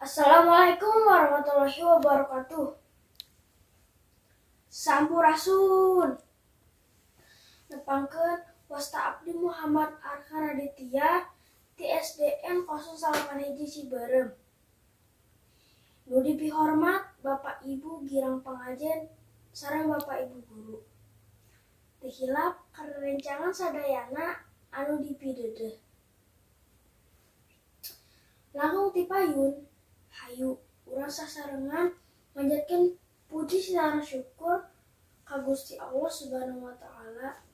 Assalamualaikum warahmatullahi wabarakatuh. Sampurasun. Nepangkeun Wasta Abdi Muhammad Arka Raditya ti SDN 08 Ciberem. Nu dipihormat Bapak Ibu Girang Pangajen sareng Bapak Ibu guru. Teu hilap karerencangan sadayana anu dipideudeuh. Langkung ti payun, hayu urang sasarengan manjatkeun puji sareng syukur ka Gusti Allah Subhanahu wa taala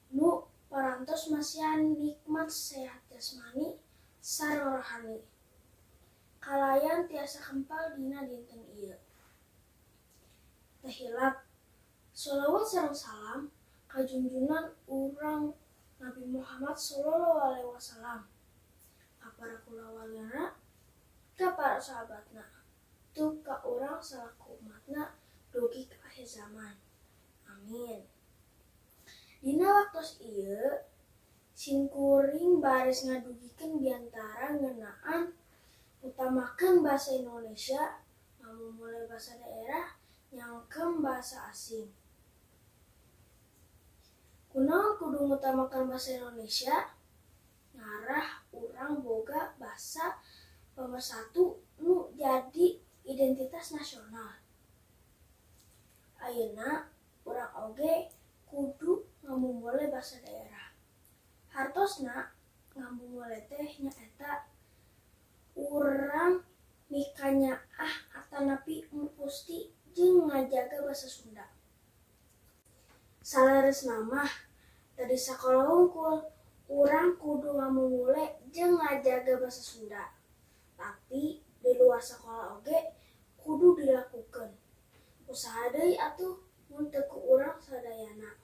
nu parantos masihan nikmat sehat jasmani sareng rohani. Kalayan tiasa kempal dina dinten ieu. Teu hilap sholawat sareng salam ka junjungan urang Nabi Muhammad sallallahu alaihi wasallam, ka para kulawargana, ka para sahabatna, tu ka urang salaku umatna dugi ka akhir zaman. Amin. Dina waktos ieu simkuring baris ngadugikeun diantara ngeunaan utamakeun basa Indonesia, mamumule basa daerah, nyangkem basa asing. Kunaon kudu ngutamakeun basa Indonesia? Ngarah urang boga basa pemersatu nu jadi identitas nasional. Ayeuna urang oge kudu ngamumule basa daerah. Hartosna ngamumule teh nyaeta urang mikanyaah atanapi mupusti jeung ngajaga basa Sunda. Salaresna mah tadi sakola hungkul urang kudu ngamumule jeung ngajaga basa Sunda. Tapi di luar sakola oge kudu dilakukeun. Usaha deui atuh mun teu ku urang sadayana.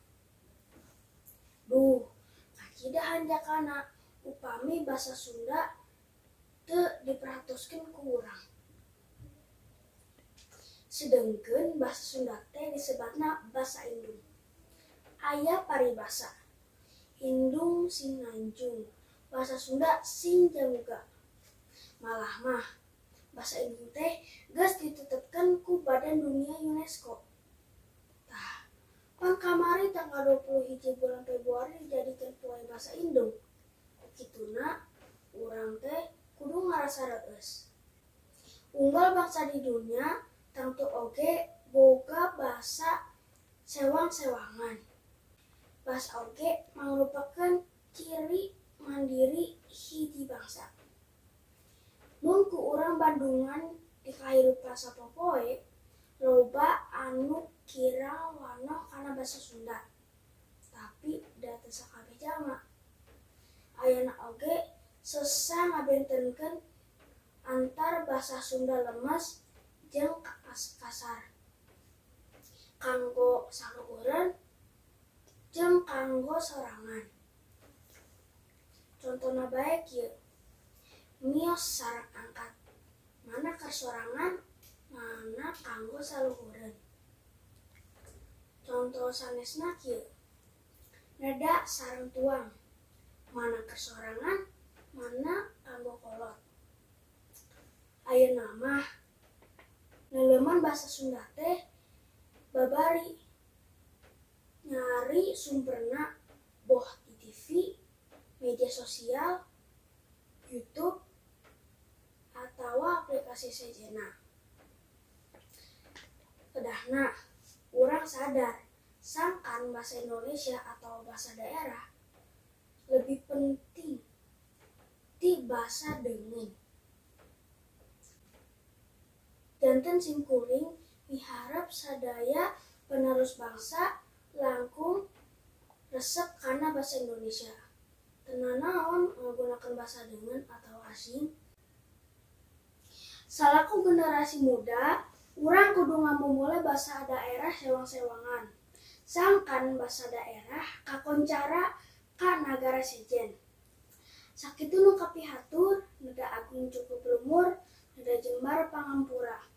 Duh, kacida hanjakana upami basa Sunda teu diperatoskeun ku urang. Sedengkeun basa Sunda teh disebatna basa indung. Aya paribasa. Indung sing nanjung, basa Sunda sing jamuga. Malah mah basa indung teh geus ditetepkeun ku Badan Dunia UNESCO. Tah, pan kamari tanggal 21 bulan Februari dijadikeun Poe Basa Indung. Kituna urang teh kudu ngarasa reueus. Unggal bangsa di dunia tangtu oge boga basa sewang-sewangan. Basa oge mangrupakeun ciri mandiri hiji bangsa. Mun ku urang Bandungan di kahirupan sapopoe, loba anu kirang wanoh kana basa Sunda. Tapi da teu sakabeh jalma. Ayeuna oge sesa ngabentenkeun antar basa Sunda lemes jeung kasar. Kanggo salueureun jeung kanggo sorangan. Contona bae kieu. Mios sareng angkat. Mana kasorangan, mana kanggo saluhureun. Conto sanesna kieu. Neda sareng tuang. Mana kasorangan, mana kanggo kolot. Ayeuna mah neuleuman basa Sunda teh babari. Nyari sumberna boh di TV, media sosial, YouTube, atawa aplikasi sejenna. Kedahna, urang sadar sangkan bahasa Indonesia atau bahasa daerah lebih penting ti basa deungeun. Janten simkuring miharep sadaya penerus bangsa langkung resep kana basa Indonesia. Teu naon nggunakeun basa deungeun atau asing. Salaku generasi muda, urang kudu ngamumule basa daerah sewang-sewangan. Sangkan basa daerah kakoncara ka nagara sejen. Sakitu nu kapihatur, neda Agung Cukup Lumur, neda Jembar Pangampura.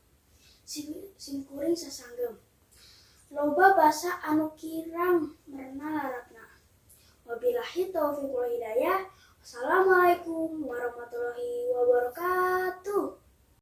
Simkuring sasanggem. Loba basa anu kirang merna larapna. Wabillahi taufiq wal hidayah. Wassalamualaikum warahmatullahi wabarakatuh.